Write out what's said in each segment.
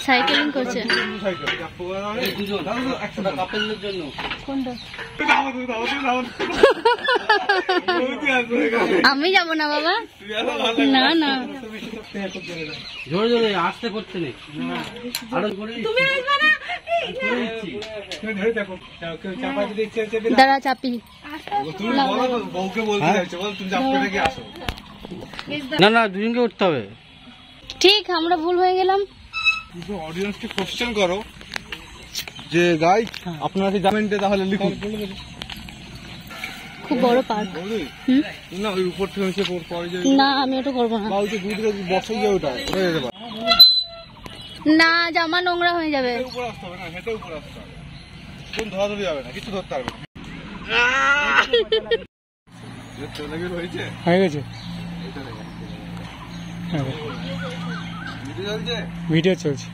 Cycling করছে। আমি যাবো না বাবা, না না জোরে জোরে আসতে করতে নেই। দাঁড়া চাপি। না না দুজনকে উঠতে হবে। ঠিক, আমরা ভুল হয়ে গেলাম। অডিয়েন্সকে কোশ্চেন করো যে গাইস আপনারা কি জানেন, তাহলে লিখুন। খুব বড় পার্ক। না ওই উপর থেকে নিচে পড়ে যায়। না আমি ওটা করবো না। ওই যে দুধ বসে গিয়ে ওটা যেতে পারে না, জামা নোংরা হয়ে যাবে। উপর আসতে হবে না, হেঁটে উপর আসতে হবে। কোন ধরাধরি যাবে না, কিছু ধরতে পারবে না। চলে গেল হয়েছে, হয়ে গেছে। ভিডিও চলছে।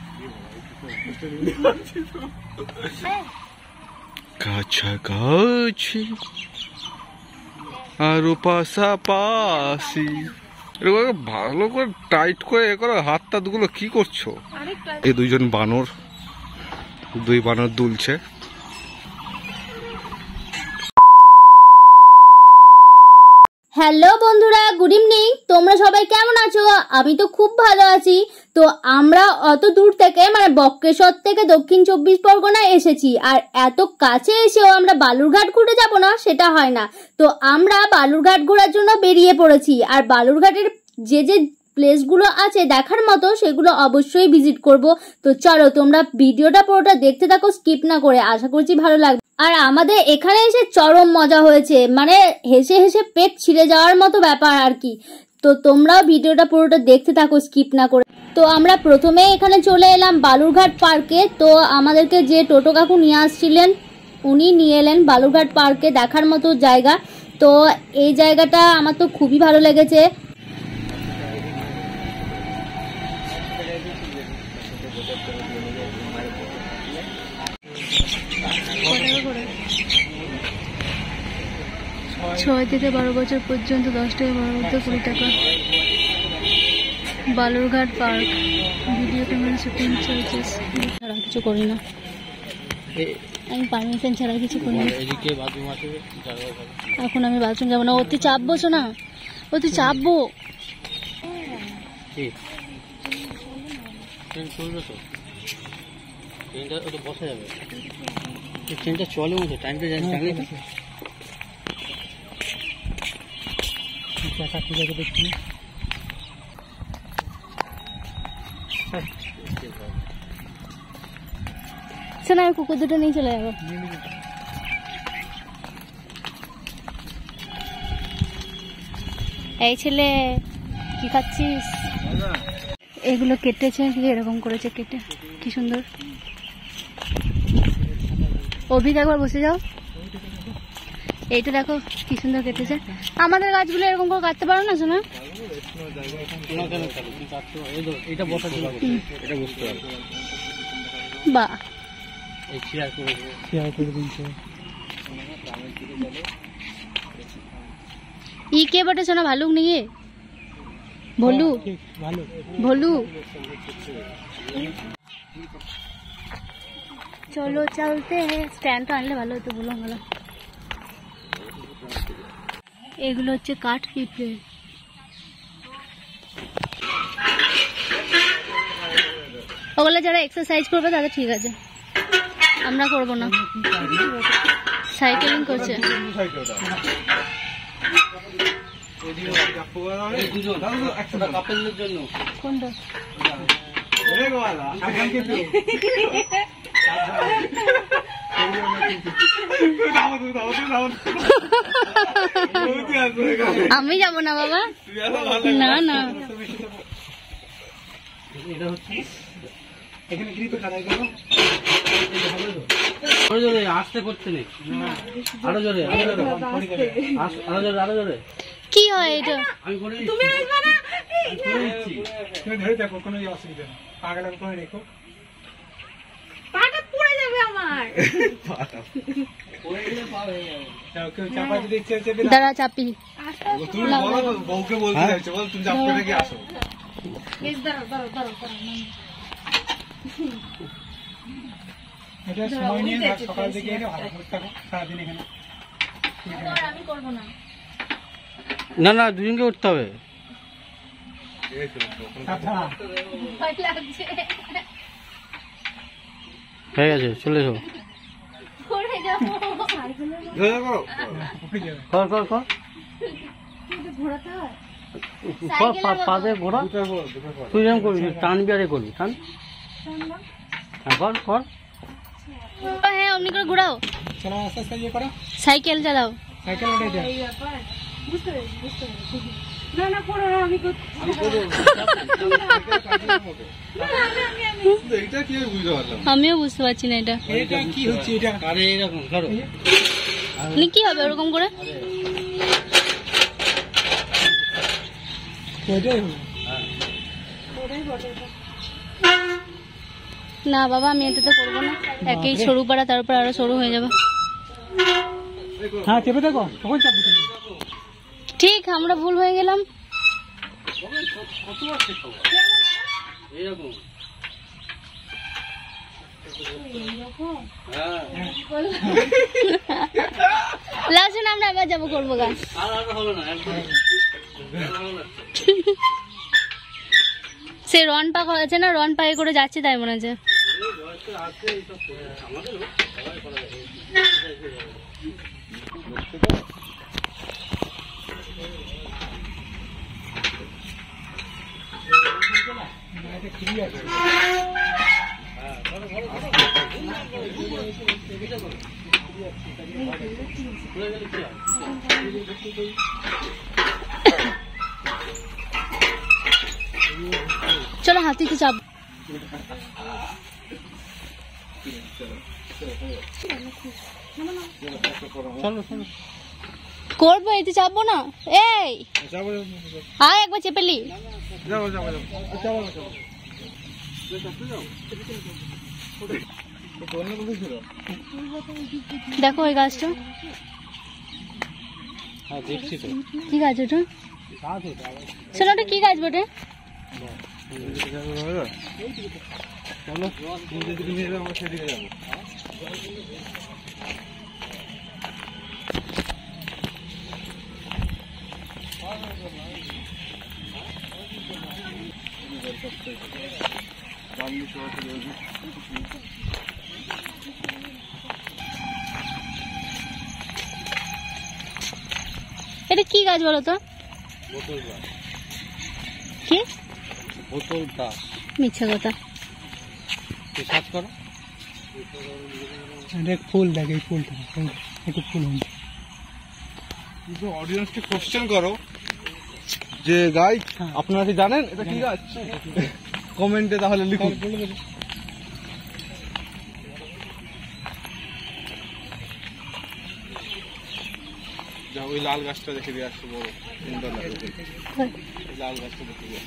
কাছাকাছি আর পাশাপাশি ভালো করে টাইট করে এ করো। হাত টাত গুলো কি করছো? এই দুইজন বানর, দুই বানর দুলছে। হ্যালো বন্ধুরা, গুড ইভিনিং। তোমরা সবাই কেমন আছো? আমি তো খুব ভালো আছি। তো আমরা অত দূর থেকে মানে বক্রেশ্বর থেকে দক্ষিণ 24 পরগনায় এসেছি, আর এত কাছে এসেও আমরা বালুরঘাট ঘুরে যাব না সেটা হয় না। তো আমরা বালুরঘাট ঘোরার জন্য বেরিয়ে পড়েছি, আর বালুরঘাটের যে যে প্লেসগুলো আছে দেখার মতো সেগুলো অবশ্যই ভিজিট করব। তো চলো তোমরা ভিডিওটা পুরোটা দেখতে থাকো, স্কিপ না করে। আশা করছি ভালো লাগবে। আর আমাদের এখানে এসে চরম মজা হয়েছে, মানে হেসে হেসে পেট ছিঁড়ে যাওয়ার মতো ব্যাপার আর কি। তো তোমরাও ভিডিওটা পুরোটা দেখতে থাকো স্কিপ না করে। তো আমরা প্রথমে এখানে চলে এলাম বালুরঘাট পার্কে। তো আমাদেরকে যে টোটো কাকু নিয়ে আসছিলেন উনি নিয়ে এলেন বালুরঘাট পার্কে, দেখার মতো জায়গা। তো এই জায়গাটা আমার তো খুবই ভালো লেগেছে। ছয় থেকে 12 বছর পর্যন্ত 10 থেকে 12 বছর 20 টাকা। Balurghat park, video camera shooting চলছে। ছাড়া কিছু করি না আমি, পারমিশন ছাড়া কিছু করি না। এখন আমি বাথরুম যাবো না। অতি চাপবো না, অতি চাপবো। বসা যাবে, ট্রেনটা চলে মতো টাইমটা জানি। দেখছি শোনা, আমি কুকুর দুটো নিয়ে চলে যাবো। এই ছেলে কি খাচ্ছিস? এগুলো কেটেছে, এরকম করেছে কেটে, কি সুন্দর। অভিক একবার বসে যাও। এইটা দেখো কি সুন্দর কেটেছে। আমাদের গাছগুলো এরকম করে কাটতে পারো না শোনা? বাহ, ই কে বটে শোনা? ভালুক নাকি? ভলু, ভলু। চলো চলতে হ্যাঁ। স্ট্যান্ডটা আনলে ভালো হতো, বলো ভালো। এগুলো হচ্ছে কাঠ পিঁপড়ে। ওগুলো যারা এক্সারসাইজ করবে তাদের ঠিক আছে, আমরা করব না। সাইকেলিং করছে। কোনটা? আমি যাব না বাবা, না না আসতে করতে নেই। আরো জোরে, আরো জোরে, আরো জোরে। কি হয় এটা? তুমি আসবে না, ধরে দেখো, কোনো অসুবিধা নেই। পাগলা করে রেখো, পাটা পড়ে যাবে আমার। দাঁড়া চাপি। তুমি বলো বউকে বলতে চাইছো, বল তুমি চাপতে নাকি আসো। এটা সময় নিয়ে সকাল থেকে এনে ভালো করে থাকো সারাদিন এখানে। আমি করবো না। না না, দুজনকে উঠতে হবে। ভয় লাগছে। হয়ে গেছে, চলে এসো। পড়ে যাবো। কর কর কর ঘোরাতে হয়। পাশে ঘোরা। তুই যেমন করবি, টানবি আরে করবি, টান। হ্যাঁ কর কর। হ্যাঁ অমনি করে ঘোরাও। চলো আস্তে আস্তে ইয়ে করো, সাইকেল চালাও। সাইকেল উঠে যাও। না না পড়ো না, আমি আমিও বুঝতে পারছি না এটা এটা কি হচ্ছে এটা? আরে এরকম ধরো, কি হবে ওরকম করে? ওইটাই হলো। না বাবা আমি এটাতে করবো না, একেই সরু পাড়া, তারপর আরো সরু হয়ে যাবে। হ্যাঁ চেপে দেখো, তখন চাপবে তুমি। ঠিক, আমরা ভুল হয়ে গেলাম। এইরকম লাস্ট আমরা আবার যাবো, করবো গান। সে রন পা করেছে না, রন পায়ে করে যাচ্ছে তাই মনে হচ্ছে। চলো হাতিতে চাপ। করবো, এতে চাপবো না। এই আয় একবার চেপেলি। দেখো ওই গাছটা, দেখছি তো। কি গাছ ওটা? শোনো ওটা কি গাছ বটে? এটা কি গাছ বলো তো? কি বোতল গাছ। মিথ্যা কথা। সার্চ করো, দেখ ফুল, দেখ এই ফুলটা, একটু ফুল হয়েছে। কিন্তু অডিয়েন্সকে কোশ্চেন করো যে গাইজ আপনারা কি জানেন এটা কি গাছ, কমেন্টে তাহলে লিখুন। যা ওই লাল গাছটা দেখে দিয়ে আসছে, বড় সুন্দর লাগে। ওই লাল গাছটা দেখে দিয়ে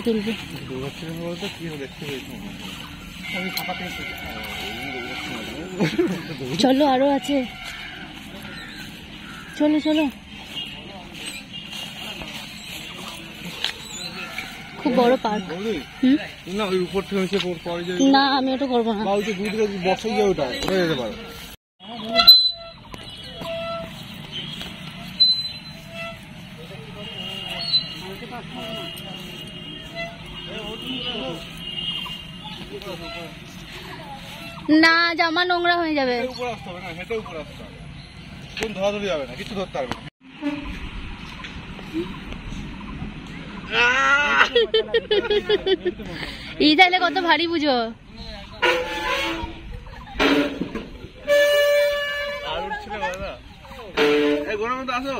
তুলবে। দুর্গাক্ষের বলতে কি দেখতে পেয়েছি আমি ফাঁকা পেয়েছি। চলো আরো আছে, চলো চলো। খুব বড় পার্ক। না ওই উপর থেকে নিচে পরে যে, না আমি ওটা করবো না। বা ওই যে দুধ বসে গিয়ে ওটা হয়ে যেতে পারে। না জামা নোংরা হয়ে যাবে। উপরে আসতে হবে না, হেঁটে উপরে আসতে হবে, কোন ধরাধরি যাবে না, কিছু ধরতে পারবে না। এই তাহলে কত ভারী বুঝো। আর উঠছিল দাদা, এই গরমের মধ্যে আসো।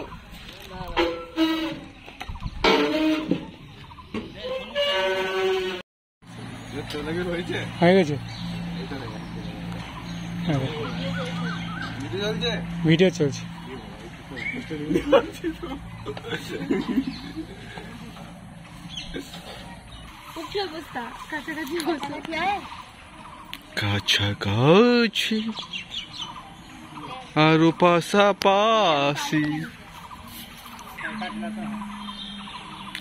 হয়ে গেছে, ভিডিও চলছে। কাছাকাছি আর পাশাপাশি।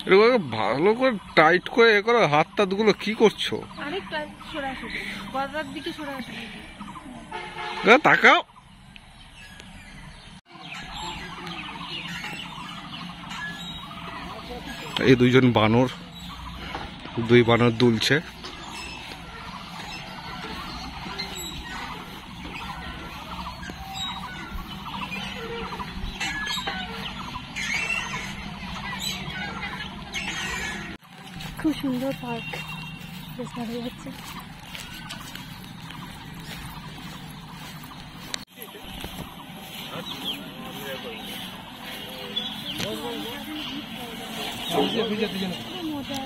এরকম ভালো করে টাইট করে এ করো, হাত টাত গুলো কি করছো? তাকাও। এই দুই বানর দুলছে। খুব সুন্দর পার্ক, বেশ ভালো লাগছে।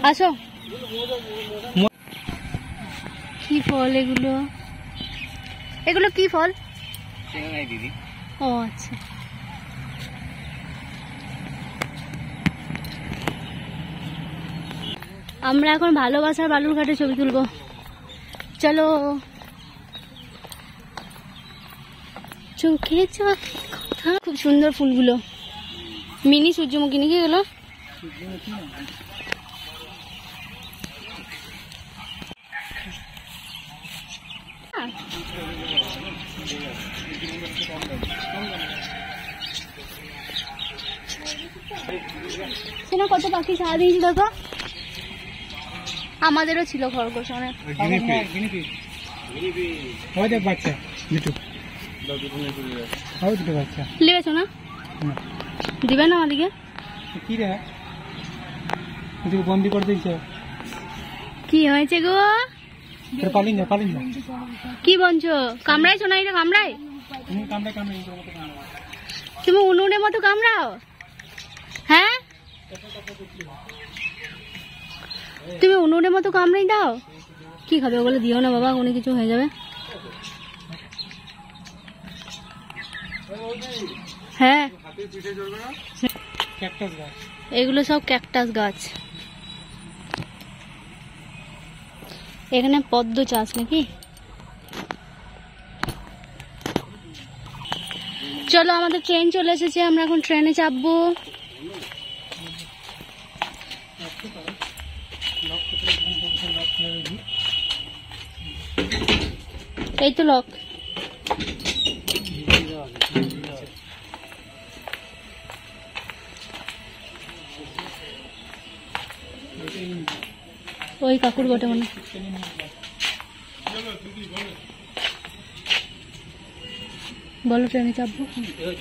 আসো। কি ফল এগুলো? এগুলো কি ফল? দিদি ও আচ্ছা। আমরা এখন ভালোবাসার বালুরঘাটে ছবি তুলবো, চলো। চোখে চোখে কথা। খুব সুন্দর ফুলগুলো, মিনি সূর্যমুখী নাকি এগুলো? সেটা কত পাখি সারা দিয়েছি দেখো। আমাদেরও ছিল খরগোশ অনেক। লেগেছো না? দিবে না আমাদেরকে? কি রে বন্দি করে দিয়েছে? কি হয়েছে গো? পালিন না কি বলছো? কামড়াইছো না? এটা কামড়ায়? তুমি উনুনের মতো কামড়াও? হ্যাঁ, তুমি উনুনের মতো কামড়াই দাও। কি খাবে ওগুলো? দিও না বাবা, কোনো কিছু হয়ে যাবে। হ্যাঁ, এগুলো সব ক্যাকটাস গাছ। এখানে পদ্ম চাষ নাকি? চলো, আমাদের ট্রেন চলে এসেছে, আমরা এখন ট্রেনে চাপবো। এই তো লক। ওই কাকুর বটে মনে। বলো, ট্রেনে চাপবো?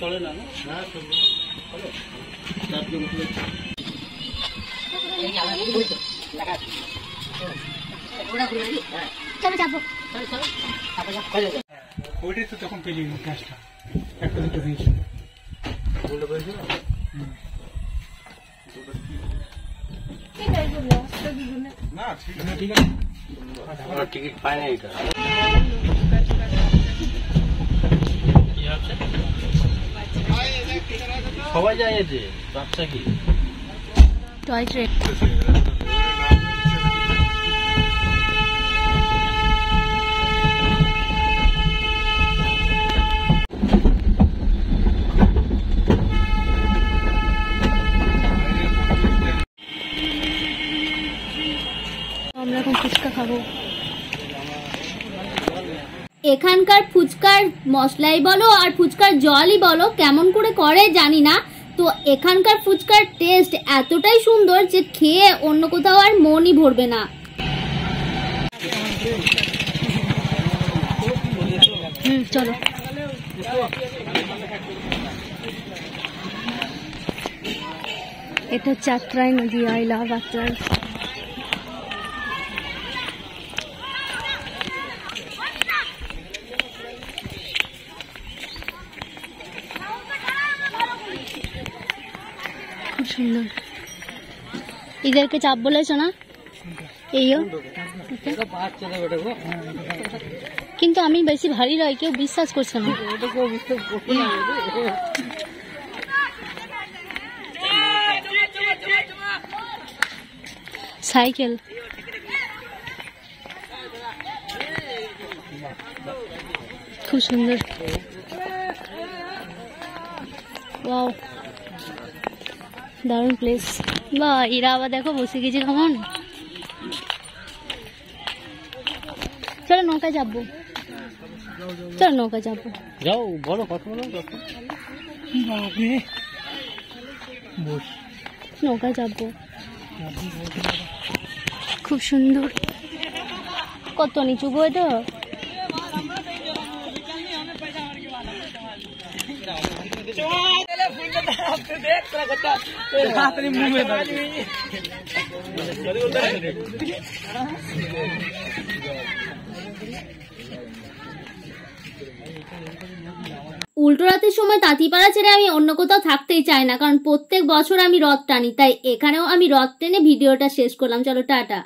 চলে না চলো চাপবো। ওইটাই তো তখন পেলি গ্যাসটা একটা দুটো হয়েছিল। ঠিক আছে, টিকিট পায় না। এটা সবাই যায়, যে বাচ্চা কি টয় ট্রেন। আমরা এখন ফুচকা খাবো। এখানকার ফুচকার মশলাই বলো আর ফুচকার জলই বলো কেমন করে জানি না, তো এখানকার ফুচকার টেস্ট এতটাই সুন্দর যে খেয়ে অন্য কোথাও আর মনই ভরবে না। চলো। এটা চাটরাই নদী। I love Atrai. খুব সুন্দর। इधर চাপ বলেছো না? এইও কিন্তু আমি বেশি ভারী নয়, কেউ বিশ্বাস করছে না। সাইকেল খুব সুন্দর। ওয়াও, দারুণ প্লেস। বা এরা আবার দেখো বসে গেছে কেমন। চলো নৌকায় যাবো, চলো নৌকায় যাবো। যাও বলো কথা বলো। নৌকায় যাবো, খুব সুন্দর। কত নিচু বই তো। উল্টো রাতের সময় তাঁতিপাড়া ছেড়ে আমি অন্য কোথাও থাকতেই চাই না, কারণ প্রত্যেক বছর আমি রথ টানি, তাই এখানেও আমি রথ টেনে ভিডিওটা শেষ করলাম। চলো টাটা।